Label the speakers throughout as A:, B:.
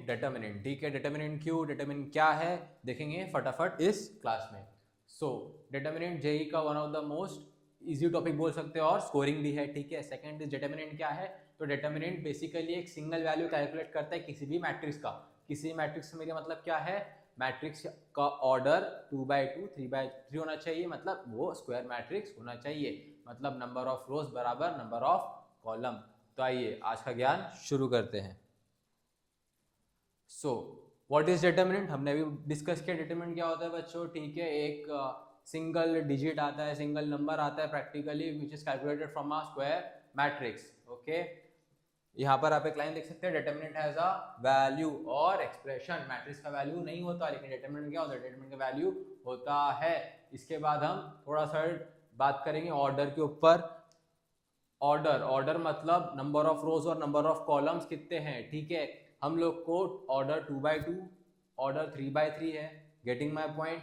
A: Determinant. ठीक है, determinant क्यों, डिटर्मिनेंट क्या है देखेंगे फटाफट इस क्लास में। सो डिटर्मिनेंट जेई का one of the most easy topic बोल सकते हो और स्कोरिंग भी है। ठीक है, सेकंड इज डिटर्मिनेंट क्या है, तो डिटर्मिनेंट बेसिकली एक सिंगल वैल्यू कैलकुलेट करता है किसी भी मैट्रिक्स का। किसी मैट्रिक्स से मेरा मतलब क्या है, मैट्रिक्स का ऑर्डर 2/2 3/3 होना चाहिए, मतलब वो स्क्वायर मैट्रिक्स होना चाहिए, मतलब नंबर ऑफ रोज बराबर नंबर ऑफ कॉलम। तो आइए आज का ज्ञान शुरू करते हैं। सो व्हाट इज डिटर्मिनेंट, हमने अभी डिस्कस किया डिटर्मिनेंट क्या होता है बच्चों। ठीक है, एक सिंगल डिजिट आता है, सिंगल नंबर आता है practically which is calculated from a square matrix. Okay, यहाँ पर आप एक लाइन देख सकते हैं, डिटर्मिनेंट हैज अ वैल्यू और एक्सप्रेशन। मैट्रिक्स का वैल्यू नहीं होता लेकिन डिटर्मिनेंट क्या होता है, डिटर्मिनेंट का वैल्यू होता है। इसके बाद हम थोड़ा सा बात करेंगे ऑर्डर के ऊपर। ऑर्डर मतलब नंबर ऑफ रोज और नंबर ऑफ कॉलम्स कितने हैं। ठीक है, हम लोग को ऑर्डर 2/2 ऑर्डर 3/3 है, गेटिंग माय पॉइंट।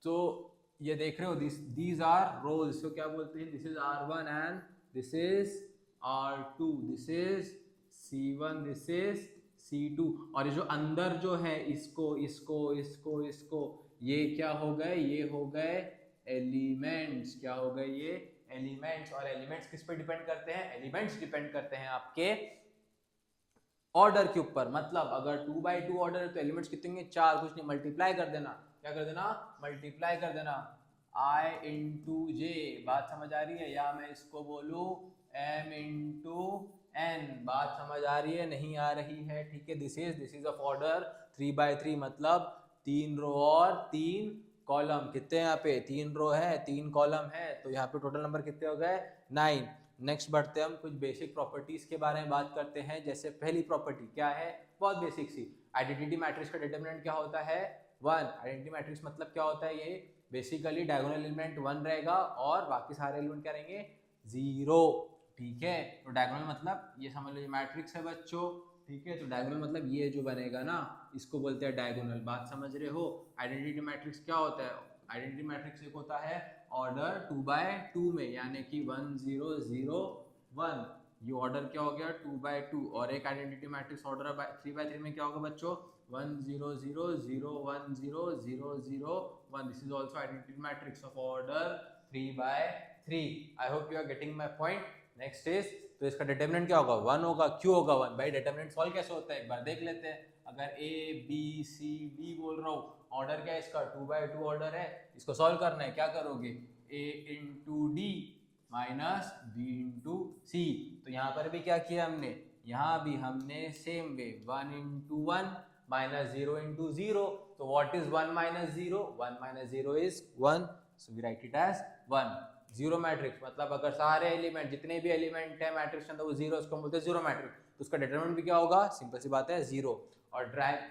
A: तो ये देख रहे हो, दीज आर रोज, इसको क्या बोलते हैं, this is R1 and this is R2, this is C1, this is C2। और ये जो अंदर जो है इसको इसको इसको इसको ये क्या हो गए, ये हो गए एलिमेंट्स। क्या हो गए ये एलिमेंट्स। और एलिमेंट्स किस पे डिपेंड करते हैं, एलिमेंट्स डिपेंड करते हैं आपके ऑर्डर के ऊपर। मतलब अगर 2/2 ऑर्डर है तो एलिमेंट्स कितने होंगे, 4, कुछ नहीं मल्टीप्लाई कर देना। क्या कर देना, मल्टीप्लाई कर देना, I इंटू जे। बात समझ आ रही है, या मैं इसको बोलूं M इंटू N। बात समझ आ रही है, नहीं आ रही है। ठीक है, दिस इज ऑफ ऑर्डर 3/3, मतलब 3 रो और 3 कॉलम। कितने यहाँ पे 3 रो है 3 कॉलम है, तो यहाँ पे टोटल नंबर कितने हो गए 9। नेक्स्ट बढ़ते हैं, हम कुछ बेसिक प्रॉपर्टीज के बारे में बात करते हैं। जैसे पहली प्रॉपर्टी क्या है, बहुत बेसिक सी, आइडेंटिटी मैट्रिक्स का डिटरमिनेंट क्या होता है 1। आइडेंटिटी मैट्रिक्स मतलब क्या होता है, ये बेसिकली डायगोनल एलिमेंट 1 रहेगा और बाकी सारे एलिमेंट क्या रहेंगे 0। ठीक है, तो डायगोनल मतलब ये समझ लो मैट्रिक्स है बच्चों। ठीक है, तो डायगोनल मतलब ये जो बनेगा ना, इसको बोलते हैं डायगोनल। बात समझ रहे हो। आइडेंटिटी मैट्रिक्स क्या होता है, आइडेंटिटी मैट्रिक्स एक होता है ऑर्डर 2/2 में, यानी कि 1 0 0 1। ये ऑर्डर क्या हो गया 2/2। और एक आइडेंटिटी मैट्रिक्स ऑर्डर 3/3 में क्या होगा बच्चों 1 0 0 0 1 0 0 0 1। This is also identity matrix of order 3/3। I hope you are getting my point. Next is, तो इसका डिटरमिनेंट क्या होगा 1 होगा। क्यों होगा 1 भाई, डिटरमिनेंट सॉल्व कैसे होता है एक बार देख लेते हैं। अगर A B C D बोल रहा हूँ, ऑर्डर क्या है इसका 2/2 ऑर्डर है, इसको सॉल्व करना है, क्या करोगे A into D minus B into C. तो यहाँ पर भी क्या किया हमने, यहाँ भी हमने same way 1 into 1 minus 0 into 0। तो what is 1 minus 0, 1 minus 0 is 1, so we write it as 1। Zero matrix मतलब अगर सारे एलिमेंट जितने भी एलिमेंट है मैट्रिक्स के अंदर वो जीरो, उसको बोलते हैं जीरो मैट्रिक्स। तो उसका डिटरमिनेंट भी क्या होगा, सिंपल सी बात है 0। और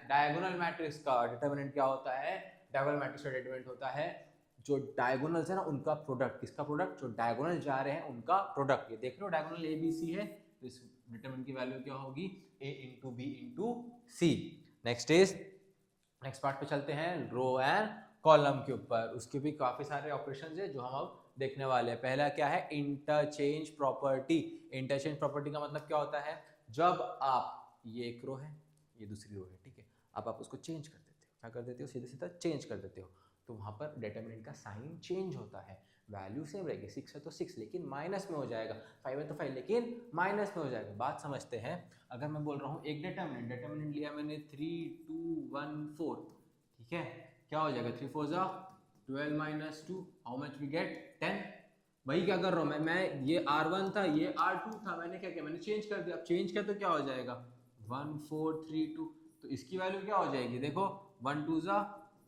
A: डायगोनल मैट्रिक्स का डिटरमिनेंट क्या होता है, डायगोनल मैट्रिक्स का डिटरमिनेंट होता है जो डायगोनल्स है ना उनका प्रोडक्ट। किसका प्रोडक्ट, जो डायगोनल जा रहे हैं उनका प्रोडक्ट। ये देख रहे हो डायगोनल ए बी सी है, तो इस डिटरमिनेंट की वैल्यू क्या होगी ए इंटू बी इंटू सी। नेक्स्ट पार्ट पे चलते हैं, रो एंड कॉलम के ऊपर। उसके भी काफी सारे ऑपरेशंस है जो हम अब देखने वाले हैं। पहला क्या है, इंटरचेंज प्रॉपर्टी। इंटरचेंज प्रॉपर्टी का मतलब क्या होता है, जब आप, ये एक रो है ये दूसरी रो है, ठीक है, अब आप उसको चेंज कर देते हो, क्या कर देते हो, सीधे सीधा चेंज कर देते हो, तो वहां पर डिटरमिनेंट का साइन चेंज होता है। वैल्यू सेम रहेगी, 6 है तो 6 लेकिन माइनस में हो जाएगा, 5 है तो 5 लेकिन माइनस में हो जाएगा। बात समझते हैं। अगर मैं बोल रहा हूँ एक डिटरमिनेंट लिया मैंने 3 2 1 4, ठीक है, क्या हो जाएगा 3 4 12 minus 2, how much we get 10। वही क्या कर रहा हूँ मैं ये R1 था ये R2 था, मैंने क्या किया, मैंने चेंज कर दिया। अब चेंज किया तो क्या हो जाएगा 1 4 3 2, तो इसकी वैल्यू क्या हो जाएगी, देखो 1 2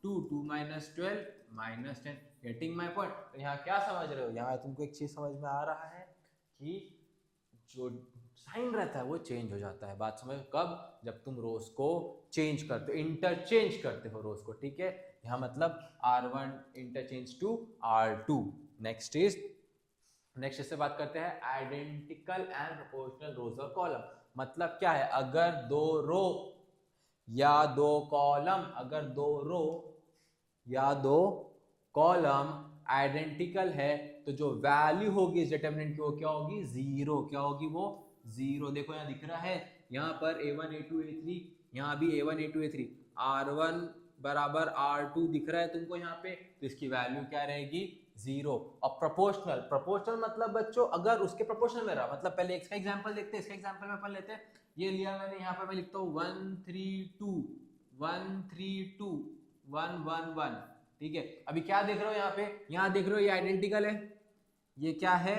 A: 2 2 minus 12 minus 10। Getting my point. तो यहाँ क्या समझ रहे हो, यहाँ तुमको एक चीज समझ में आ रहा है कि जो साइन रहता है वो चेंज हो जाता है। बात समझ, कब, जब तुम रोज को चेंज करते हो, इंटरचेंज करते हो रोज को। ठीक है, यहाँ मतलब R1 interchange to R2। Next इससे बात करते हैं आइडेंटिकल एंड प्रोपोर्शनल रोज और कॉलम। मतलब क्या है, अगर दो रो या दो कॉलम, अगर दो रो या दो कॉलम आइडेंटिकल है तो जो वैल्यू होगी इस डिटरमिनेंट की वो क्या होगी 0। क्या होगी वो 0। देखो यहाँ दिख रहा है, यहाँ पर A1 A2 A3 यहाँ भी A1 A2 A3 R1 बराबर R2 दिख रहा है तुमको यहाँ पे, तो इसकी वैल्यू क्या रहेगी 0। और प्रोपोर्शनल, प्रोपोर्शनल मतलब बच्चों अगर उसके प्रोपोर्शनल में रहा, मतलब पहले इसका एग्जांपल देखते हैं, इसका एग्जांपल में अपन लेते हैं, ये लिया मैंने, यहाँ पर मैं लिखता हूँ 1 3 2 1 3 2 1 1 1, ठीक है। अभी क्या देख रहे हो यहाँ पे, यहाँ देख रहे हो ये आइडेंटिकल है, ये क्या है,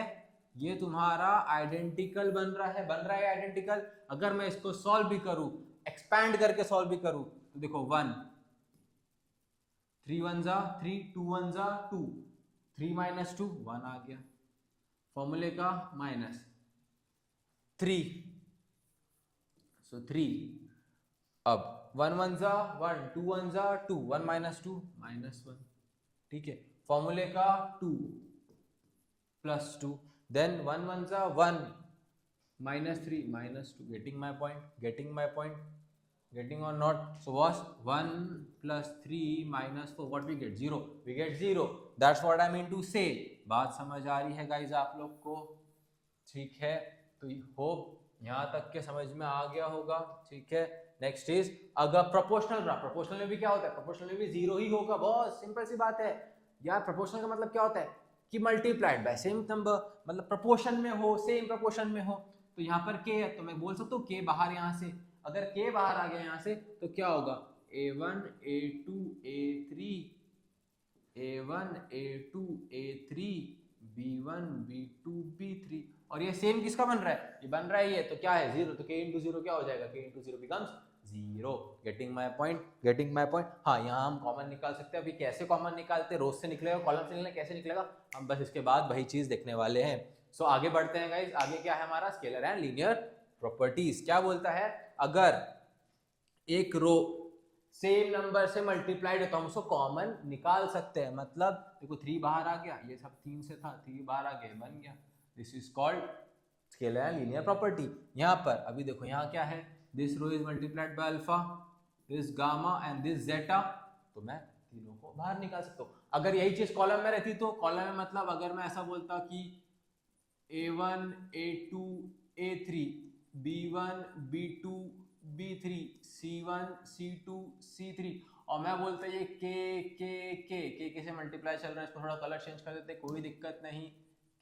A: ये तुम्हारा आइडेंटिकल बन रहा है आइडेंटिकल। अगर मैं इसको सॉल्व भी करूं, एक्सपैंड करके सॉल्व भी करूं, तो देखो 1 3 1 जा 3 2 1 जा 2 3 माइनस 2 1 आ गया, फॉर्मूले का माइनस 3, सो 3। अब 1 1 जा 1 2 1 जा 2 1 माइनस 2 माइनस 1, ठीक है। फॉर्मूले का 2 प्लस 2, then 1 1 जा 1 minus 3 minus 2, getting my point, getting or not? So was 1 plus 3 minus 4, what we get? 0, we get 0, that's what I mean to say। बात समझ आ रही है गाइज आप लोग को, ठीक है। तो होप यहाँ तक के समझ में आ गया होगा, ठीक है। नेक्स्ट इज अगर प्रोपोर्शनल रहा, प्रोपोर्शनल में भी क्या होता है, प्रोपोर्शनल में भी 0 ही होगा, बहुत सिंपल सी बात है यार। प्रोपोर्शनल का मतलब क्या होता है कि मल्टीप्लाइड बाय सेम नंबर, मतलब प्रोपोर्शन में हो, सेम प्रोपोर्शन में हो। तो यहाँ पर k है तो मैं बोल सकता हूँ k बाहर, यहाँ से अगर k बाहर आ गया यहाँ से तो क्या होगा A1 A2 A3 A1 A2 A3 B1 B2 B3, और ये सेम किसका बन रहा है, ये बन रहा है ये, तो क्या है 0, तो k इंटू 0 क्या हो जाएगा, k into 0 becomes 0। Getting my point. हाँ, यहाँ हम कॉमन निकाल सकते हैं। अभी कैसे कॉमन निकालते हैं, रोज से निकलेगा, कॉलम से निकलेगा, कैसे निकलेगा, हम बस इसके बाद वही चीज देखने वाले हैं। सो आगे बढ़ते हैं गाइज। आगे क्या है हमारा, स्केलर एंड लीनियर प्रॉपर्टीज। क्या बोलता है, अगर एक रो सेम नंबर से मल्टीप्लाइड है तो हम उसको कॉमन निकाल सकते हैं। मतलब देखो 3 बाहर आ गया, ये सब 3 से था, 3 बाहर आ गया, बन गया, this is called scalar and linear property. यहाँ पर अभी देखो यहाँ क्या है, this row is multiplied by alpha, this gamma and this zeta, तो मैं तीनों को बाहर निकाल सकता हूँ। अगर यही चीज कॉलम में रहती तो कॉलम में मतलब अगर मैं ऐसा बोलता कि A1 A2 A3 B1 B2 B3 C1 C2 C3, और मैं बोलता ये के से मल्टीप्लाई चल रहा है, इसको थोड़ा कलर चेंज कर देते, कोई दिक्कत नहीं,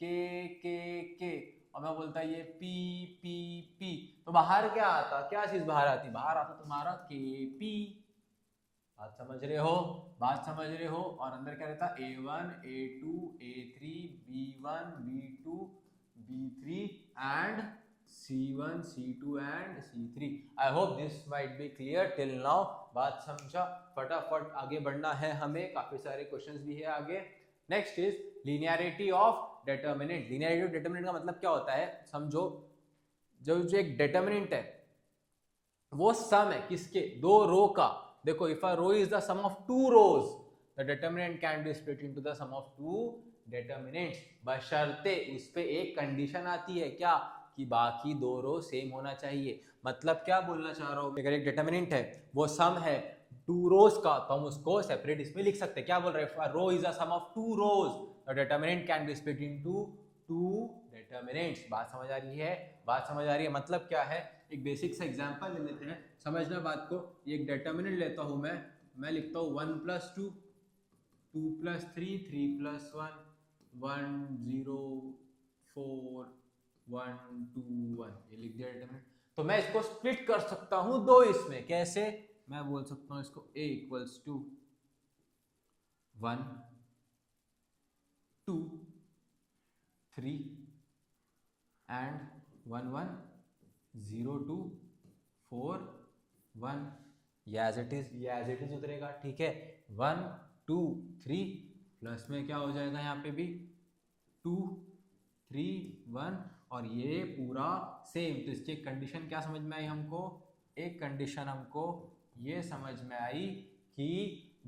A: के, और मैं बोलता ये पी, तो बाहर क्या आता, क्या चीज बाहर आती, बाहर आता तुम्हारा KP। बात समझ रहे हो। और अंदर क्या रहता, A1 A2 A3 B1 B2 B3 and C1 C2 and C3। I hope this might be clear till now. बात समझा, फटाफट आगे बढ़ना है हमें, काफी सारे क्वेश्चंस भी है आगे। Next is linearity of determinant. Linearity of determinant का मतलब क्या होता है, समझो जो एक डिटर्मिनेंट है वो सम है किसके, 2 रो का। देखो if a row is the sum of 2 rows, the determinant can be split into the sum of 2 determinants, बशर्ते उस पे एक कंडीशन आती है, क्या, कि बाकी 2 रो सेम होना चाहिए। मतलब क्या बोलना चाह रहा हूँ, अगर एक डिटर्मिनेंट है वो सम है 2 रोज का, तो हम उसको सेपरेट इसमें लिख सकते हैं। क्या बोल रहे हैं, row is a sum of 2 rows, the determinant can be split into 2 determinants. बात समझ आ रही है, मतलब क्या है, एक बेसिक सा एग्जांपल ले लेते हैं, समझना बात को। एक डिटर्मिनेंट लेता हूं मैं लिखता हूं 1 + 2 2 + 3 3 + 1 1 0 4 1 2 1, ये लिख दिया डिटर्मिनेंट। तो मैं इसको स्प्लिट कर सकता हूं 2 इसमें, कैसे, मैं बोल सकता हूं इसको A = 1 2 3 and 1 1 0 2 4 1, ये एज इट इज उतरेगा, ठीक है। 1 2 3 प्लस में क्या हो जाएगा यहाँ पे भी 2 3 1, और ये पूरा सेम। तो इसकी एक कंडीशन क्या समझ में आई हमको, एक कंडीशन हमको ये समझ में आई कि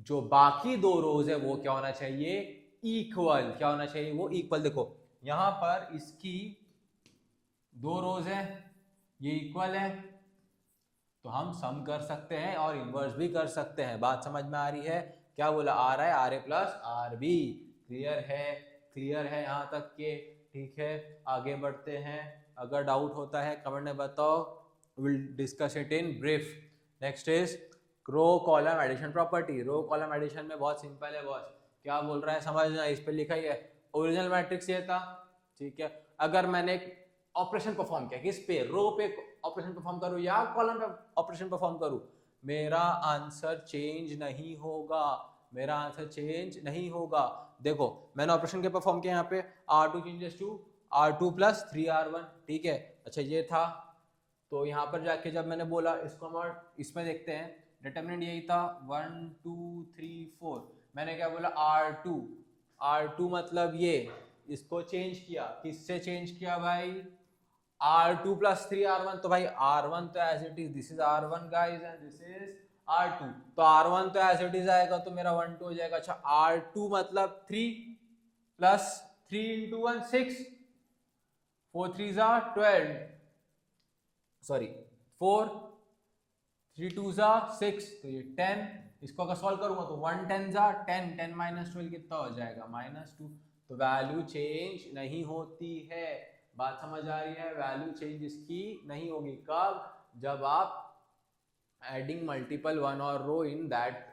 A: जो बाकी 2 रोज है वो क्या होना चाहिए, इक्वल, क्या होना चाहिए, वो इक्वल। देखो यहाँ पर इसकी 2 रोज है, ये इक्वल है, तो हम सम कर सकते हैं और इनवर्स भी कर सकते हैं। बात समझ में आ रही है, क्या बोला, आर है RA + RB, क्लियर है यहाँ तक के, ठीक है। आगे बढ़ते हैं, अगर डाउट होता है कमेंट में बताओ, will discuss it in brief. Next is row column addition property. Row column addition में बहुत सिंपल है बॉस, क्या बोल रहा है समझना, इस पे लिखा ही है ओरिजिनल मैट्रिक्स ये था, ठीक है। अगर मैंने एक ऑपरेशन परफॉर्म किया किस पे, रो पे ऑपरेशन परफॉर्म करूं या कॉलम पे ऑपरेशन परफॉर्म करूं, मेरा आंसर चेंज नहीं होगा, मेरा आंसर चेंज नहीं होगा। देखो मैंने ऑपरेशन के परफॉर्म किया यहाँ पे R2 changes to R2 plus 3R1, ठीक है। अच्छा ये था, तो यहाँ पर जाके जब मैंने बोला इसको हम इसमें देखते हैं, डिटरमिनेंट यही था 1 2 3 4, मैंने क्या बोला R2 मतलब ये, इसको चेंज किया, किससे चेंज किया भाई, R2 प्लस 3R1, तो भाई R1 तो as it is, this is R1 guys and this is R2, तो R1 तो एज इट इज आएगा, तो मेरा 1 2 हो जाएगा। अच्छा R2 मतलब 3 प्लस 3 इंटू 1 6, 4 3 12, सॉरी 4 3 2 6, तो ये 10, इसको अगर सॉल्व करूंगा तो 1 10 10, 10 माइनस 12 कितना हो जाएगा -2, तो वैल्यू चेंज नहीं होती है। बात समझ आ रही है, वैल्यू चेंज इसकी नहीं होगी, कब, जब आप एडिंग मल्टीपल वन और रो इन दैट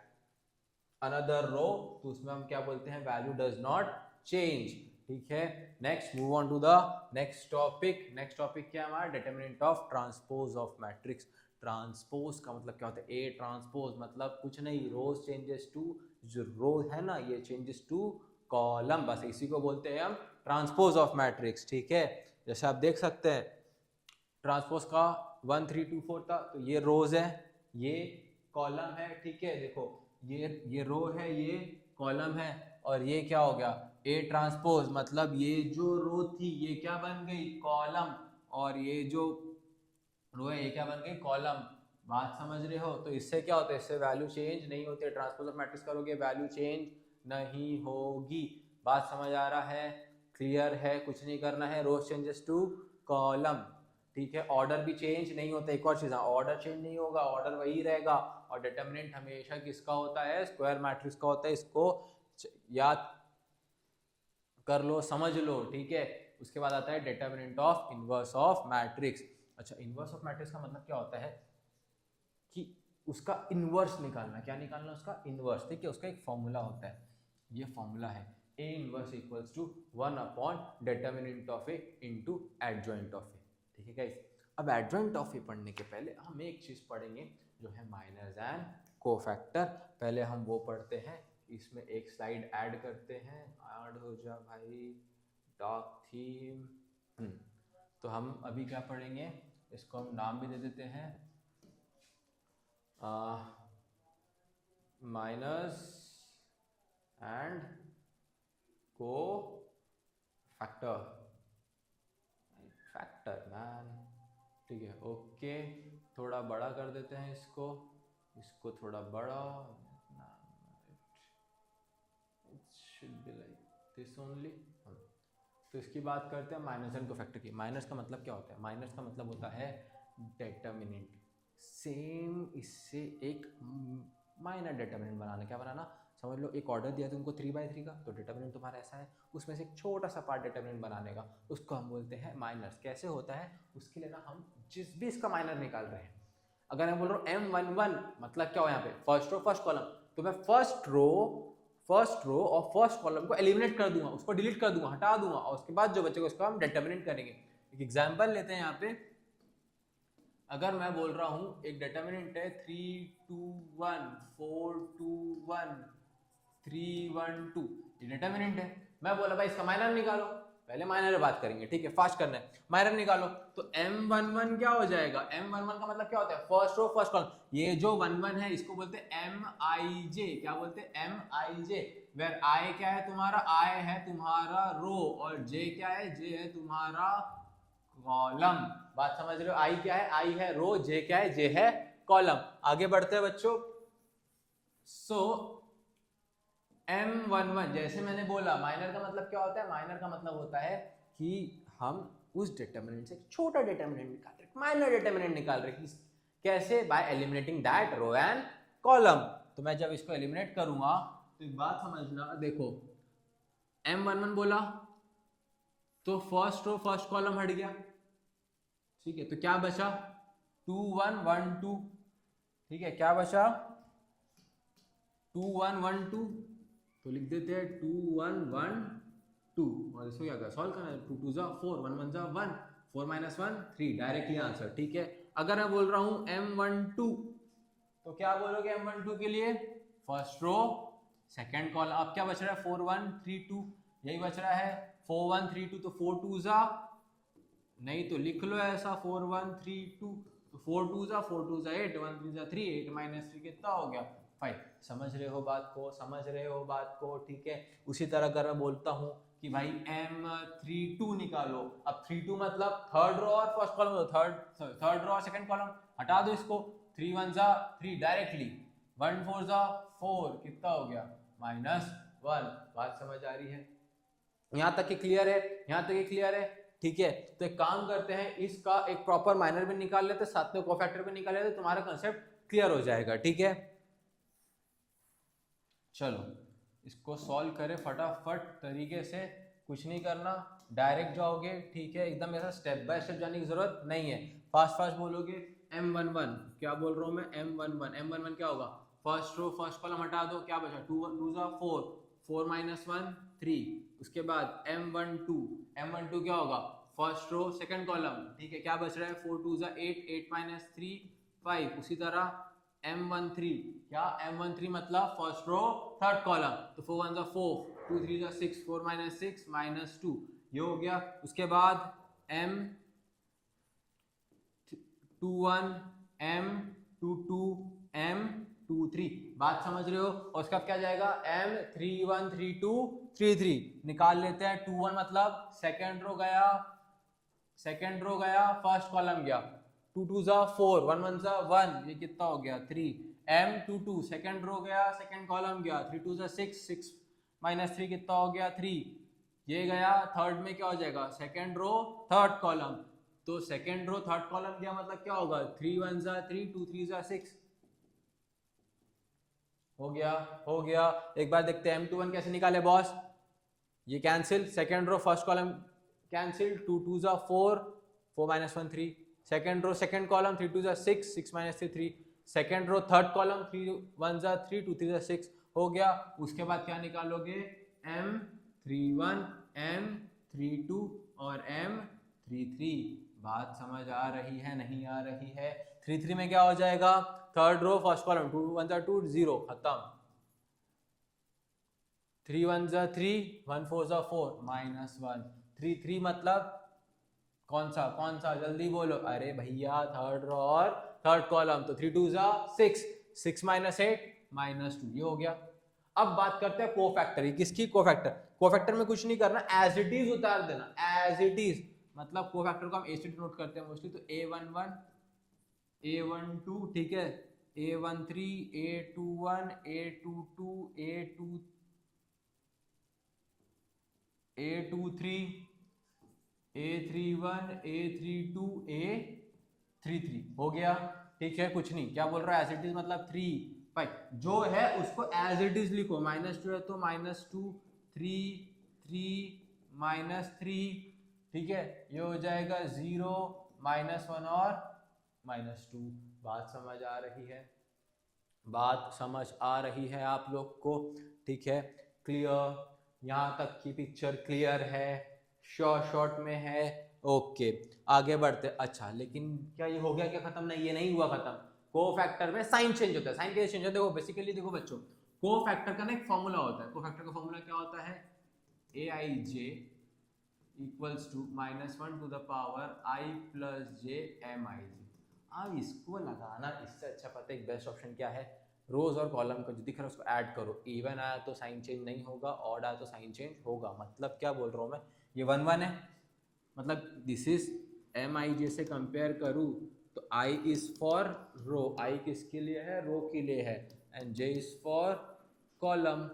A: अनदर रो, तो उसमें हम क्या बोलते हैं, वैल्यू डज नॉट चेंज, ठीक है। Next move on to the next topic. Next topic क्या है हमारा, determinant of transpose of matrix. Transpose का मतलब क्या होता है, ए ट्रांसपोज मतलब कुछ नहीं, रोज चेंजेस टू, जो रो है ना ये चेंजेस टू कॉलम, बस इसी को बोलते हैं हम ट्रांसपोज ऑफ मैट्रिक्स, ठीक है। जैसे आप देख सकते हैं ट्रांसपोज का 1 3 2 4 था, तो ये रोज है, ये कॉलम है, ठीक है। देखो ये रो है, ये कॉलम है, और ये क्या हो गया, ए ट्रांसपोज मतलब ये जो रो थी ये क्या बन गई, कॉलम, और ये जो रो है ये क्या बन गई, कॉलम। बात समझ रहे हो, तो इससे क्या होता है, इससे वैल्यू चेंज नहीं होती है, ट्रांसपोज ऑफ मैट्रिक्स करोगे वैल्यू चेंज नहीं होगी। बात समझ आ रहा है, क्लियर है, कुछ नहीं करना है, रोज चेंजेस टू कॉलम, ठीक है। ऑर्डर भी चेंज नहीं होता, एक और चीज़, ऑर्डर चेंज नहीं होगा, ऑर्डर वही रहेगा, और डिटरमिनेंट हमेशा किसका होता है, स्क्वायर मैट्रिक्स का होता है, इसको याद कर लो, समझ लो, ठीक है। उसके बाद आता है determinant of inverse of matrix. अच्छा इनवर्स ऑफ मैट्रिक्स का मतलब क्या होता है कि उसका इनवर्स निकालना, क्या निकालना, उसका इनवर्स, ठीक है। उसका एक फॉर्मूला होता है, ये फॉर्मूला है A inverse equals to 1 upon determinant of A into adjoint of A, ठीक है गाइस। अब एडजॉइंट ऑफ ए पढ़ने के पहले हम एक चीज़ पढ़ेंगे जो है माइनस एंड कोफैक्टर। पहले हम वो पढ़ते हैं, इसमें एक स्लाइड ऐड करते हैं, ऐड हो जा भाई डॉक थीम। तो हम अभी क्या पढ़ेंगे, इसको हम नाम भी दे देते हैं माइनस एंड को फैक्टर मैन, ठीक है, ओके। थोड़ा बड़ा कर देते हैं इसको, इसको थोड़ा बड़ा, it should be like this only. तो इसकी बात करते हैं माइनस एंड कोफैक्टर की। माइनस का मतलब क्या होता है, माइनस का मतलब होता है डिटरमिनेंट, सेम इससे एक माइनर डिटरमिनेंट बनाना, क्या बनाना, समझ लो एक ऑर्डर दिया तुमको 3/3 का, तो डिटरमिनेंट तुम्हारा ऐसा है, उसमें से एक छोटा सा पार्ट डिटरमिनेंट बनाने का, उसको हम बोलते हैं माइनर्स। कैसे होता है, उसके लिए ना हम जिस भी इसका माइनर निकाल रहे हैं, अगर मैं बोल रहा हूँ M11 मतलब क्या हो यहाँ पे, फर्स्ट रो फर्स्ट कॉलम, तो मैं फर्स्ट रो और फर्स्ट कॉलम को एलिमिनेट कर दूंगा, उसको डिलीट कर दूंगा, हटा दूंगा, और उसके बाद जो बचेगा उसको हम डिटरमिनेंट करेंगे। एक एग्जांपल लेते हैं यहाँ पे, अगर मैं बोल रहा हूँ एक डिटरमिनेंट है 3 2 1 4 2 1 3 1 2, ये डिटरमिनेंट है। मैं बोला भाई इसका माइनर निकालो, पहले माइनर बात करेंगे, ठीक है, फास्ट करना है, माइनर निकालो, तो M11 क्या हो जाएगा, M11 का मतलब क्या होता है, फर्स्ट रो फर्स्ट कॉलम, ये जो 11 है इसको बोलते हैं MIJ, क्या बोलते हैं, MIJ, वेयर I क्या है तुम्हारा, I है तुम्हारा रो, और J क्या है, J है तुम्हारा कॉलम। बात समझ रहे हो, I क्या है, I है रो, J क्या है, J है कॉलम। आगे बढ़ते हैं बच्चों, सो M11 जैसे मैंने बोला, माइनर का मतलब क्या होता है, माइनर का मतलब होता है कि हम उस डिटरमिनेंट से छोटा डिटरमिनेंट निकाल रहे, माइनर डिटरमिनेंट निकाल रहे, कैसे, by eliminating that row and column. तो मैं जब इसको एलिमिनेट करूंगा तो एक बात समझना, देखो M11 बोला तो फर्स्ट रो फर्स्ट कॉलम हट गया, ठीक है, तो क्या बचा 2 1 1 2, ठीक है, क्या बचा 2 1 1 2, तो लिख देते हैं 2 1 1 2, और इसको क्या सॉल्व करना है, 2 2 4 1 1 1 4 minus 1 3, डायरेक्टली आंसर। ठीक है, अगर मैं बोल रहा हूं M12 तो क्या बोलोगे M12 के लिए, फर्स्ट रो सेकंड कॉलम। अब क्या बच रहा है 4 1 3 2, यही बच रहा है 4 1 3 2, तो 4 2 जा, नहीं तो लिख लो ऐसा 4 1 3 2, तो 4 2 जा 8, 1 3 जा 3, 8 minus 3 कितना हो गया 5। समझ रहे हो बात को, समझ रहे हो बात को। ठीक है, उसी तरह अगर मैं बोलता हूँ कि भाई M32 निकालो, अब 32 मतलब थर्ड रो और फर्स्ट कॉलम, थर्ड रो और सेकंड कॉलम, हटा दो इसको, 3 1 जा 3 डायरेक्टली, 1 4 जा 4, कितना हो गया -1। बात समझ आ रही है, यहाँ तक कि क्लियर है, यहाँ तक कि क्लियर है। ठीक है, तो एक काम करते हैं, इसका एक प्रॉपर माइनर भी निकाल लेते, साथ में कोफैक्टर भी निकाल लेते, तुम्हारा कंसेप्ट क्लियर हो जाएगा। ठीक है, चलो इसको सॉल्व करें फटाफट तरीके से, कुछ नहीं करना, डायरेक्ट जाओगे। ठीक है, एकदम ऐसा स्टेप बाय स्टेप जाने की जरूरत नहीं है, फास्ट फास्ट बोलोगे। M11 क्या बोल रहा हूं मैं, M11 क्या होगा, फर्स्ट रो फर्स्ट कॉलम हटा दो, क्या बचा 2 2 4 4 minus 1 3, उसके बाद M12 क्या होगा, फर्स्ट रो सेकंड कॉलम। ठीक है, क्या बच रहा है 4 2 8, 8 minus 3 5, उसी तरह M13 क्या, M13 मतलब फर्स्ट रो थर्ड कॉलम, तो 4 1 4, 2 3 6, 4 minus 6 -2, ये हो गया। उसके बाद M21 M22 M23, बात समझ रहे हो। और उसका क्या जाएगा M31 32 33, निकाल लेते हैं। 21 मतलब सेकेंड रो गया फर्स्ट कॉलम गया, 2 2 4, 1 1 1, ये कितना हो गया 3। M22 सेकेंड रो गया सेकेंड कॉलम गया, 3 2 6 6 minus 3 कितना हो गया 3, ये गया थर्ड में, क्या हो जाएगा सेकेंड रो थर्ड कॉलम, तो सेकेंड रो थर्ड कॉलम गया मतलब क्या होगा 3 1 3, 2 3 6, हो गया। एक बार देखते हैं M21 कैसे निकाले बॉस, ये cancel, second row first column cancel, 2 2 4, 4 minus 1 3, second row second column 3 2 6, 6 minus 3 3, second row third column 3 1 3, 2 3 6, हो गया। उसके बाद क्या निकालोगे M31 M32 और M33, बात समझ आ रही है नहीं आ रही है। 33 में क्या हो जाएगा, थर्ड रो फर्स्ट कॉलम, 2 1 2 0, खत्म, 3 1 3, 1 4 4 -1, 3 3 मतलब कौन सा जल्दी बोलो, अरे भैया थर्ड रो और थर्ड कॉलम, तो 3 2 6, 6 minus 8 -2, ये हो गया। अब बात करते हैं कोफैक्टर, किसकी कोफैक्टर में कुछ नहीं करना, एज इट इज उतार देना, एज इट इज, मतलब कोफैक्टर को हम एसिड नोट करते हैं मोस्टली, तो A11 A12, ठीक है, A13 A21 A22 A23 A31 A32 A33, हो गया। ठीक है, कुछ नहीं, क्या बोल रहा है एज इट इज मतलब 3 5, जो है उसको एज इट इज लिखो, -2 है तो -2 3 3 -3, ठीक है, ये हो जाएगा 0 -1 और -2। बात समझ आ रही है, बात समझ आ रही है आप लोग को, ठीक है, क्लियर, यहाँ तक की पिक्चर क्लियर है, शॉर्ट में है, ओके आगे बढ़ते। अच्छा, लेकिन क्या ये हो गया क्या खत्म, नहीं ये नहीं हुआ खत्म, कोफैक्टर में साइन चेंज होता है, साइन कैसे चेंज होता है, देखो बेसिकली देखो बच्चों, कोफैक्टर का ना एक फॉर्मूला होता है, कोफैक्टर का फॉर्मूला क्या होता है, Aij equals to -1 to the power I + j Mij। अब इसको लगाना, इससे अच्छा पता है एक बेस्ट ऑप्शन क्या है, रोज और कॉलम का जो दिख रहा है उसको ऐड करो, इवन आया तो साइन चेंज नहीं होगा, ऑड आया तो साइन चेंज होगा। मतलब क्या बोल रहा हूँ मैं, ये 1 1 है, मतलब दिस इज Mij से कंपेयर करूँ तो I is for row, I किसके लिए है, रो के लिए है, and J is for column,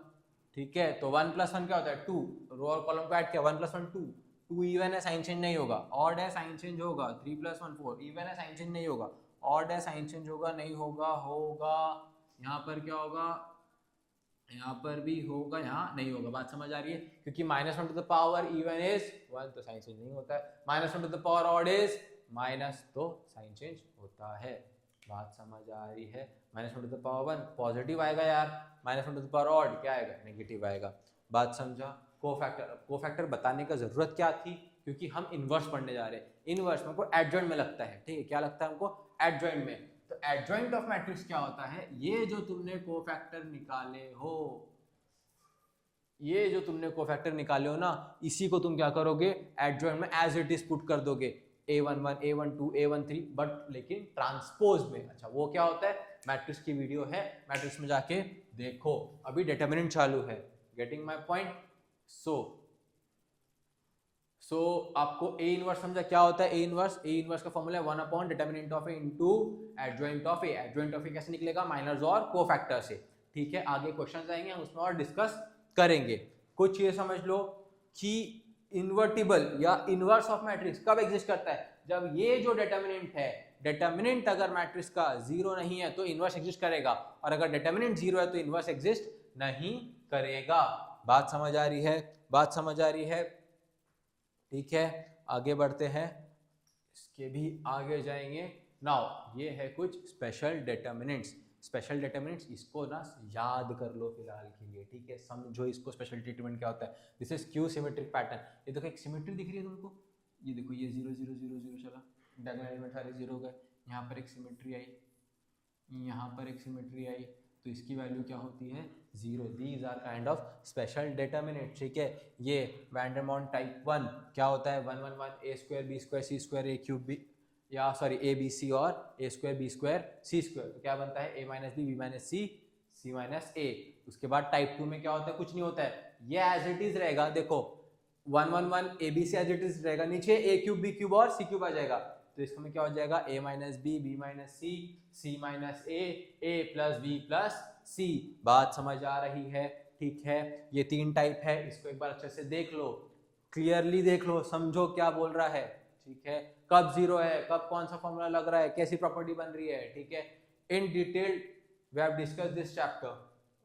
A: ठीक है। तो 1 + 1 क्या होता है 2, रो और कॉलम को ऐड किया, 1 + 1 2, 2 इवन है साइन चेंज नहीं होगा, ऑड है साइन चेंज होगा, 3 + 1 4, इवन है साइन चेंज नहीं होगा, ऑड है साइन चेंज होगा नहीं होगा, होगा, यहाँ पर क्या होगा, यहाँ पर भी होगा, यहाँ नहीं होगा। बात समझ आ रही है, क्योंकि -1 to the power even is 1 तो साइन चेंज नहीं होता है, -1 to the power odd is minus तो साइन चेंज होता है। बात समझ आ रही है, -1/(1) पॉजिटिव आएगा यार, -1/(ऑड) क्या आएगा, नेगेटिव आएगा। बात समझा। कोफैक्टर बताने का जरूरत क्या थी, क्योंकि हम इनवर्स पढ़ने जा रहे हैं। इनवर्स हमको एडजॉइंट में लगता है, ठीक है, क्या लगता है हमको, एडजॉइंट में। तो एडजॉइंट ऑफ मैट्रिक्स क्या होता है, ये जो तुमने कोफैक्टर निकाले हो, ये जो तुमने कोफैक्टर निकाले हो ना, इसी को तुम क्या करोगे, एडजॉइंट में एज इट इज पुट कर दोगे, a11 a12 a13, बट लेकिन ट्रांसपोज में। अच्छा वो क्या होता है, मैट्रिक्स की वीडियो है, मैट्रिक्स में जाके देखो, अभी डिटरमिनेंट चालू है। Getting my point. सो आपको ए इनवर्स समझा क्या होता है, ए इनवर्स का फॉर्मूला है 1 determinant of A into adjoint of A. Adjoint of A कैसे निकलेगा, माइनर्स और कोफैक्टर से, ठीक है। आगे क्वेश्चन आएंगे, हम उसमें और डिस्कस करेंगे। कुछ ये समझ लो कि इन्वर्टिबल या इनवर्स ऑफ मैट्रिक्स कब एग्जिस्ट करता है, जब ये जो डिटरमिनेंट है, डिटरमिनेंट अगर मैट्रिक्स का जीरो नहीं है तो इनवर्स एग्जिस्ट करेगा, और अगर डिटरमिनेंट जीरो है तो इनवर्स एग्जिस्ट नहीं करेगा। बात समझ आ रही है, बात समझ आ रही है, ठीक है। आगे बढ़ते हैं, इसके भी आगे जाएंगे। नाउ ये है कुछ स्पेशल डिटरमिनेंट्स। स्पेशल डिटरमिनेंट्स इसको ना याद कर लो फिलहाल के लिए, ठीक है, समझो इसको स्पेशल ट्रीटमेंट क्या होता है। This is Q symmetric pattern. ये देखो एक सिमेट्री दिख रही है तुमको, ये देखो ये 0 0 0 0 चला, डायगोनल एलिमेंट सारे 0 हो गए, यहाँ पर एक सिमेट्री आई, यहाँ पर एक सिमेट्री आई, तो इसकी वैल्यू क्या होती है, 0। These are kind of special determinant, ठीक है। ये वैन डर वाल्स टाइप 1 क्या होता है, 1 1 1 a square b square c square a cube b, या सॉरी a b c और a square b square c square, तो क्या बनता है a minus b b minus c c minus a। उसके बाद टाइप 2 में क्या होता है, कुछ नहीं होता है, ये एज इट इज रहेगा। देखो 1 1 1 a b c as it is रहेगा, नीचे a क्यूब b क्यूब और c क्यूब आ जाएगा, तो इसमें क्या हो जाएगा, a minus B B minus C C minus A plus B plus C. बात समझ आ रही है, ठीक है। ये 3 टाइप है, इसको एक बार अच्छे से देख लो, क्लियरली देख लो, समझो क्या बोल रहा है, ठीक है। कब 0 है, कब कौन सा फॉर्मूला लग रहा है, कैसी प्रॉपर्टी बन रही है, ठीक है। In detail we have discuss this chapter,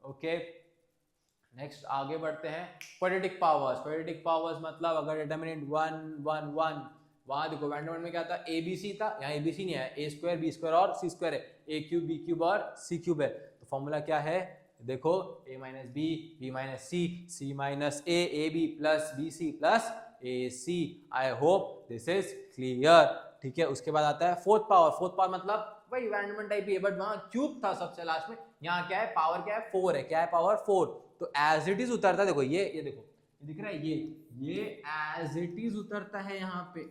A: okay. Next आगे बढ़ते हैं, क्वाड्रेटिक पावर्स। क्वाड्रेटिक पावर्स मतलब अगर डिटरमिनेंट 1 1 1, वहां देखो वैन डर वाल्स में क्या था, ए बी सी था, यहाँ ए बी सी नहीं है, ए स्क्वायर बी स्क्वायर और सी स्क्वायर है, ए क्यूब बी क्यूब और सी क्यूब है, तो फॉर्मूला क्या है, देखो A minus B B minus C minus A B plus B C plus A C. I hope this is clear, ठीक है। उसके बाद आता है फोर्थ पावर। फोर्थ पावर मतलब वही वैन डर वाल्स टाइप ही है, बट वहां क्यूब था सबसे लास्ट में, यहाँ क्या है, पावर क्या है, 4 है, क्या है, पावर 4। तो एज इट इज उतरता है, देखो ये देखो ये दिख रहा है, ये एज इट इज उतरता है, यहाँ पे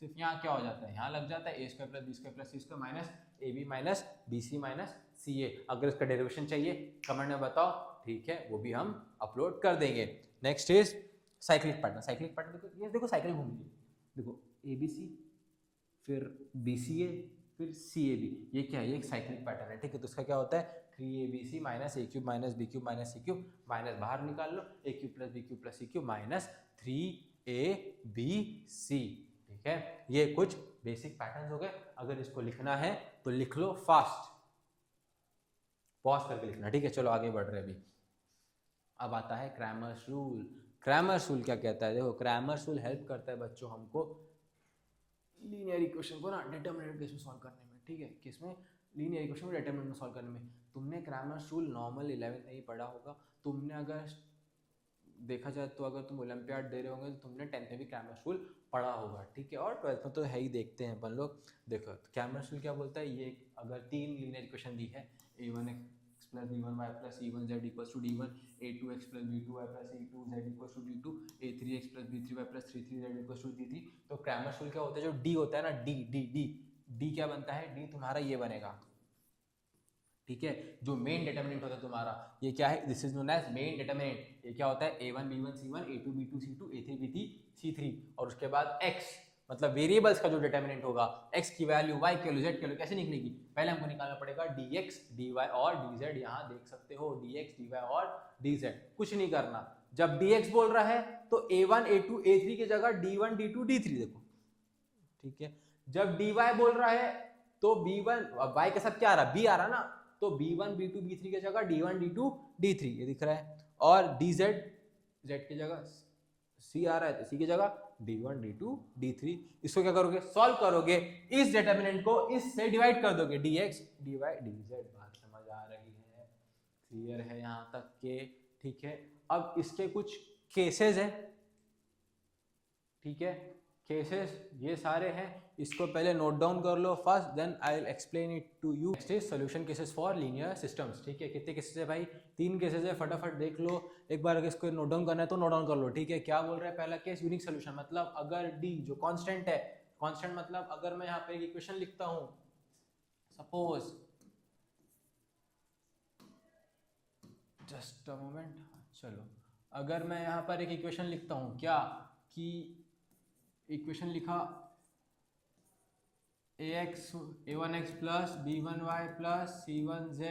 A: सिर्फ यहाँ क्या हो जाता है, यहाँ लग जाता है A square plus B square plus C square minus A B minus B C minus C A. अगर इसका डेरिवेशन चाहिए कमेंट में बताओ, ठीक है, वो भी हम अपलोड कर देंगे। Next is cyclic pattern. Cyclic pattern देखो, ये देखो साइकिल घूम रही है, देखो ए बी सी फिर बी सी ए फिर सी ए बी, ये क्या है, ये एक साइक्लिक पैटर्न है, ठीक है। तो इसका क्या होता है, 3abc minus A cube minus B cube minus C cube, minus बाहर निकाल लो, A cube plus B cube plus C cube minus 3abc, ठीक है। ये कुछ बेसिक पैटर्न्स हो गए। अगर इसको लिखना है तो लिख लो फास्ट, पॉज करके लिखना, ठीक है। चलो आगे बढ़ रहे हैं अभी। अब आता है क्रैमर्स रूल। क्रैमर्स रूल क्या कहता है, देखो क्रैमर्स रूल हेल्प करता है बच्चों हमको लीनियर इक्वेशन को ना डिटरमिनेंट केस में सॉल्व करने में, ठीक है। किसमें, लीनियर इक्वेशन को डिटरमिनेंट में सॉल्व करने में। तुमने क्रैमर्स रूल नॉर्मल 11th में ही पढ़ा होगा, तुमने अगर देखा जाए तो अगर तुम ओलंपियाड दे रहे होंगे तो तुमने 10th में भी क्रैमर्स रूल पढ़ा होगा, ठीक है। और 12th में तो है ही, देखते हैं अपन लोग। देखो क्रैमर्स रूल क्या बोलता है, ये अगर 3 लीनियर इक्वेशन दी है, a1x plus b1y plus c1z equals to d1, a2x plus b2y plus c2z equals to d2, a3x plus b3y plus c3z equals to d3, तो क्रैमर्स रूल क्या होता है, जो d होता है ना, d क्या बनता है, d तुम्हारा ये बनेगा, ठीक है। जो मेन डिटरमिनेंट होता है तुम्हारा, ये क्या है, this is known as main determinant. ये क्या होता है, a1 b1 c1 a2 b2 c2 a3 b3 c3, और उसके बाद x मतलब वेरिएबल्स का जो डिटरमिनेंट होगा, x की वैल्यू, y की वैल्यू, z की वैल्यू कैसे निकलेगी, पहले हमको निकालना पड़ेगा dx dy और dz। यहाँ देख सकते हो dx dy और dz, कुछ नहीं करना। जब dx बोल रहा है तो a1 a2 a3 की जगह d1 d2 d3 देखो, ठीक है। जब dy बोल रहा है तो b1 y के साथ क्या आ रहा है, b आ रहा ना, तो b1 b2 b3 की जगह d1 d2 d3 ये दिख रहा है, और dz z की जगह c आ रहा है तो c की जगह d1 d2 d3। इसको क्या करोगे, सॉल्व करोगे, इस डिटरमिनेंट को इससे डिवाइड कर दोगे, dx dy dz। बात क्लियर है यहाँ तक के? ठीक है, अब इसके कुछ केसेस है, ठीक है, केसेस ये सारे हैं, इसको पहले नोट डाउन कर लो first, then I will explain it to you. Next is solution cases for linear systems. ठीक है, कितने केसेस है भाई? 3 केसेस है, फटाफट देख लो एक बार। अगर इसको नोट डाउन करना है तो नोट डाउन कर लो। ठीक है, क्या बोल रहा है पहला केस? यूनिक सोल्यूशन, मतलब अगर डी जो कांस्टेंट है, कांस्टेंट मतलब अगर मैं यहाँ पे एक इक्वेशन लिखता हूँ, सपोज जस्ट अ मोमेंट, चलो अगर मैं यहाँ पर एक इक्वेशन लिखता हूँ, क्या कि इक्वेशन लिखा a1x plus b1y plus c1z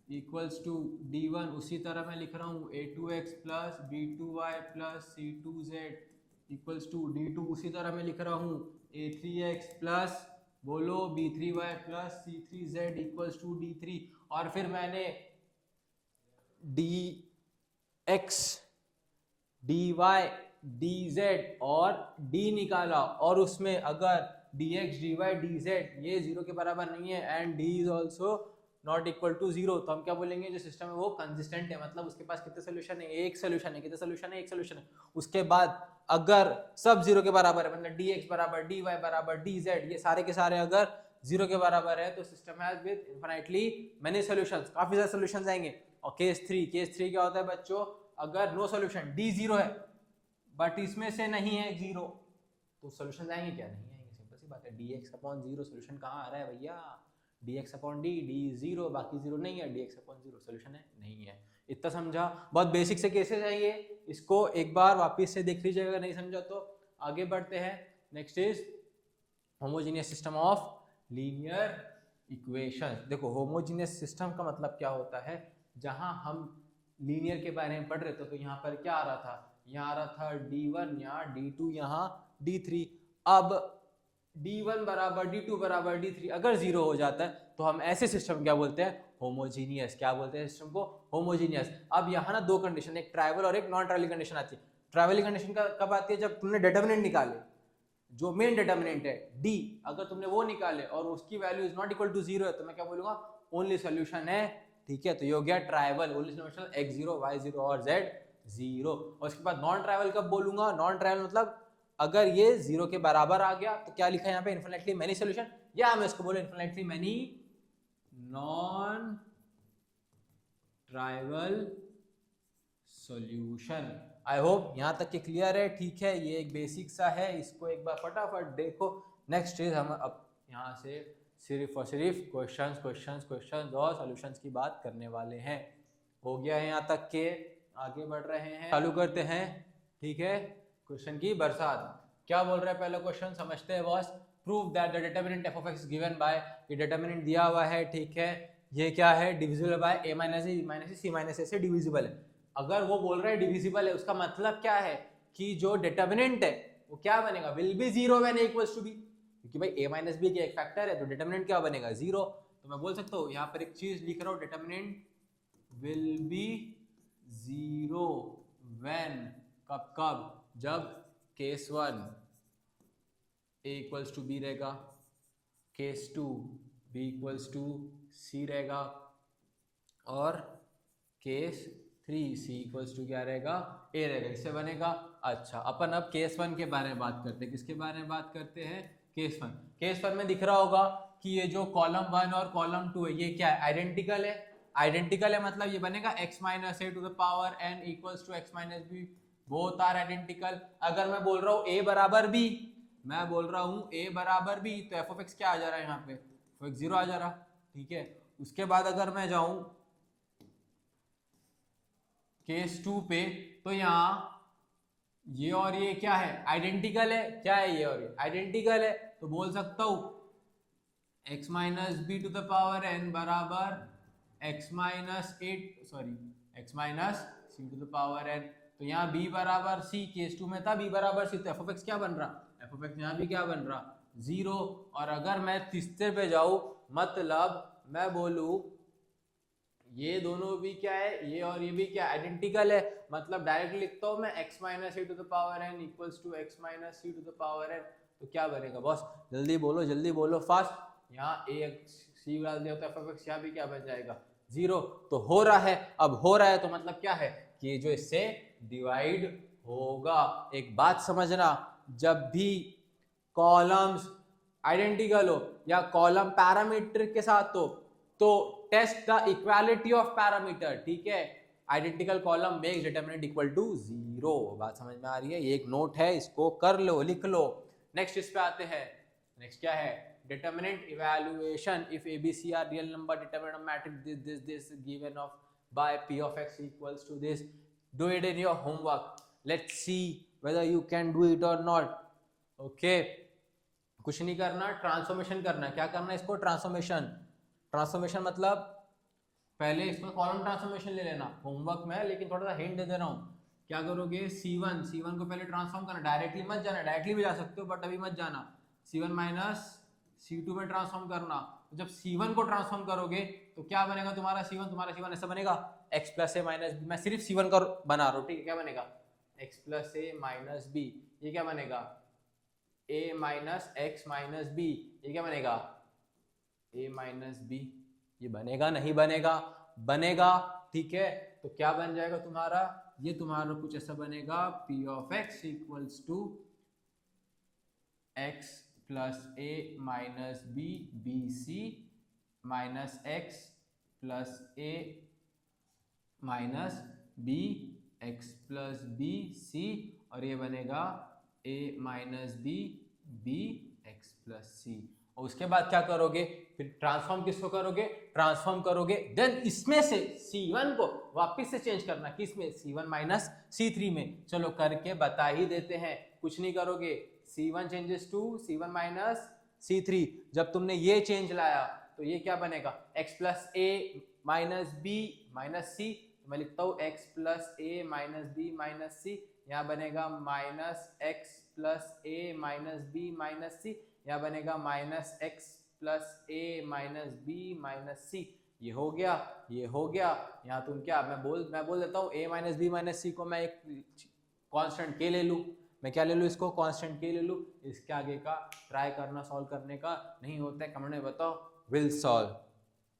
A: equals to d1, उसी तरह मैं लिख रहा हूँ a2x plus b2y plus c2z equals to d2, उसी तरह मैं लिख रहा हूँ a3x प्लस बोलो b3y plus c3z equals to d3, और फिर मैंने dx dy dz और d निकाला, और उसमें अगर dx dy dz ये 0 के बराबर नहीं है and d is also not equal to 0, तो हम क्या बोलेंगे? जो सिस्टम है वो कंसिस्टेंट है, मतलब उसके पास कितने सोल्यूशन है? एक सोल्यूशन है। कितने सोल्यूशन है? एक सोल्यूशन है। उसके बाद अगर सब 0 के बराबर है, मतलब dx बराबर dy बराबर dz ये सारे के सारे अगर 0 के बराबर है, तो system has with infinitely many solutions, काफी सारे सॉल्यूशंस आएंगे। और केस 3 क्या होता है बच्चों? अगर नो सॉल्यूशन, d 0 है बट इसमें से नहीं है 0, तो सॉल्यूशन आएंगे क्या? नहीं आएंगे, सिंपल सी बात है। dx अपॉन 0 सॉल्यूशन कहाँ आ रहा है भैया? dx अपॉन d, d 0 बाकी 0 नहीं है, dx अपॉन 0 सॉल्यूशन है नहीं है। इतना समझा? बहुत बेसिक से केसेस है ये, इसको एक बार वापस से देख लीजिएगा, नहीं समझा तो आगे बढ़ते हैं। Next is homogeneous system of linear equations. देखो होमोजेनियस सिस्टम का मतलब क्या होता है? जहां हम लीनियर के बारे में पढ़ रहे थे तो यहाँ पर क्या आ रहा था? यहाँ आ रहा था d1, यहाँ d2, यहाँ d3। अब d1 बराबर d2 बराबर d3 अगर 0 हो जाता है तो हम ऐसे सिस्टम क्या बोलते हैं? होमोजीनियस। क्या बोलते हैं सिस्टम को? होमोजीनियस। अब यहाँ ना 2 कंडीशन, एक ट्राइवल और एक नॉन ट्राइवल कंडीशन आती है। ट्राइवल कंडीशन कब आती है? जब तुमने डिटरमिनेंट निकाले, जो मेन डिटरमिनेंट है d, अगर तुमने वो निकाले और उसकी value is not equal to 0 है, तो मैं क्या बोलूंगा? ओनली सोल्यूशन है। ठीक है, तो ये हो गया tribal, only solution x0 y0 और z0। और उसके बाद नॉन ट्राइवल कब बोलूंगा? नॉन ट्राइवल मतलब अगर ये 0 के बराबर आ गया तो क्या लिखा है यहाँ पे? इनफिनिटली मेनी सोल्यूशन, या मैं इसको बोलूं infinitely many non trivial solution. I hope यहाँ तक के क्लियर है। ठीक है, ये एक बेसिक सा है, इसको एक बार फटाफट देखो। नेक्स्ट इज हम अब यहाँ से सिर्फ और सिर्फ क्वेश्चंस क्वेश्चंस क्वेश्चंस और सॉल्यूशंस की बात करने वाले हैं। हो गया है यहाँ तक के, आगे बढ़ रहे हैं, चालू करते हैं। ठीक है, क्वेश्चन की बरसात। क्या बोल रहा है पहला क्वेश्चन? समझते हैं boss. Prove that the determinant F of X given by, ये डिटरमिनेंट दिया हुआ है, ठीक है, ये क्या है? Divisible by a minus A minus C minus A से डिविजिबल है। अगर वो बोल रहा है डिविजिबल है, उसका मतलब क्या है? कि जो डिटरमिनेंट है वो क्या बनेगा? Will be 0 when a equals to b, क्योंकि भाई a माइनस बी एक फैक्टर है, तो डिटरमिनेंट क्या बनेगा? 0। तो मैं बोल सकता हूँ यहाँ पर एक चीज लिख रहा हूँ, डिटरमिनेंट विल बी 0 व्हेन, कब कब? जब case 1 a equals to b रहेगा, case 2 b equals to c रहेगा, और केस 3 c इक्वल्स टू क्या रहेगा? a रहेगा। इससे बनेगा। अच्छा, अपन अब केस 1 के बारे में बात करते हैं। किसके बारे में बात करते हैं? केस 1। केस 1 में दिख रहा होगा कि ये जो कॉलम 1 और कॉलम 2 है, ये क्या है? आइडेंटिकल है। आइडेंटिकल है मतलब ये बनेगा x minus a to the power n equals to x minus b, both are identical. अगर मैं बोल रहा हूँ a बराबर b, मैं बोल रहा हूँ a बराबर b, तो f ऑफ x क्या आ जा रहा है यहाँ पे? f ऑफ x 0 आ जा रहा। ठीक है, उसके बाद अगर मैं जाऊं केस 2 पे, तो यहाँ ये और ये क्या है? आइडेंटिकल है। क्या है? ये और ये आइडेंटिकल है, तो बोल सकता हूं x minus b to the power n बराबर x minus x minus c to the power n। तो यहाँ b बराबर c, केस 2 में था b बराबर c, तो f ऑफ x क्या बन रहा? f ऑफ x यहाँ भी क्या बन रहा? 0। और अगर मैं तीसरे पे जाऊं, मतलब मैं बोलूं ये दोनों भी क्या है? ये और ये भी क्या? आइडेंटिकल है। मतलब डायरेक्ट लिखता हूं मैं x minus a to the power n equals to x minus c to the power n, तो क्या बनेगा बॉस? जल्दी बोलो फास्ट। यहाँ a c डाल दिया तो f ऑफ x यहाँ भी क्या बन जाएगा? 0, तो हो रहा है। अब हो रहा है तो मतलब क्या है कि ये जो इससे डिवाइड होगा। एक बात समझना, जब भी कॉलम्स आइडेंटिकल हो या कॉलम पैरामीटर के साथ हो तो test the equality of parameter, ठीक है। Identical column makes determinant equal to 0। बात समझ में आ रही है? ये एक नोट है, इसको कर लो, लिख लो। नेक्स्ट इस पे आते हैं। नेक्स्ट क्या है? determinant evaluation if ABC are real number, determinant of matrix this given of by P of X equals to this. Do it in your homework. Let's see whether you can do it or not. Okay, कुछ नहीं करना, transformation करना। क्या करना है इसको? Transformation. Transformation मतलब पहले इसमें कॉलम ट्रांसफॉर्मेशन ले लेना होमवर्क में, लेकिन थोड़ा सा हिंट दे दे रहा हूँ। क्या करोगे? C1 को पहले ट्रांसफॉर्म करना, डायरेक्टली मत जाना, डायरेक्टली भी जा सकते हो बट अभी मत जाना। C1 माइनस C2 में ट्रांसफॉर्म करना। तो जब C1 को ट्रांसफॉर्म करोगे तो क्या बनेगा तुम्हारा C1? तुम्हारा C1 ऐसा बनेगा x प्लस ए माइनस बी। मैं सिर्फ C1 का बना रहा हूँ, ठीक है। क्या बनेगा? x प्लस ए माइनस बी। ये क्या बनेगा? a minus x minus b. ये क्या बनेगा? a minus b. ये बनेगा नहीं बनेगा? बनेगा, ठीक है। तो क्या बन जाएगा तुम्हारा? ये तुम्हारा कुछ ऐसा बनेगा, p of x equals to x plus A minus B B C minus X plus A minus B X plus B C, और ये बनेगा a minus B B X plus C. और उसके बाद क्या करोगे? फिर ट्रांसफॉर्म किसको करोगे? ट्रांसफॉर्म करोगे, देन इसमें से C1 को वापस से चेंज करना, किसमें? C1 माइनस C3 में। चलो करके बता ही देते हैं, कुछ नहीं करोगे। C1 changes to C1 minus C3। जब तुमने ये चेंज लाया तो ये क्या बनेगा? x प्लस ए माइनस बी माइनस सी। तो मैं लिखता हूँ x प्लस ए माइनस बी माइनस सी। यहाँ बनेगा माइनस एक्स प्लस ए माइनस बी माइनस सी। यहाँ बनेगा माइनस एक्स प्लस ए माइनस बी माइनस सी। ये हो गया, ये हो गया। यहाँ तुम क्या, मैं बोल देता हूँ a माइनस बी माइनस सी को मैं एक कांस्टेंट k ले लूँ। मैं क्या ले लूँ इसको? कांस्टेंट k ले लूँ। इसके आगे का ट्राई करना सॉल्व करने का, नहीं होता है कमेंट में बताओ, विल सॉल्व।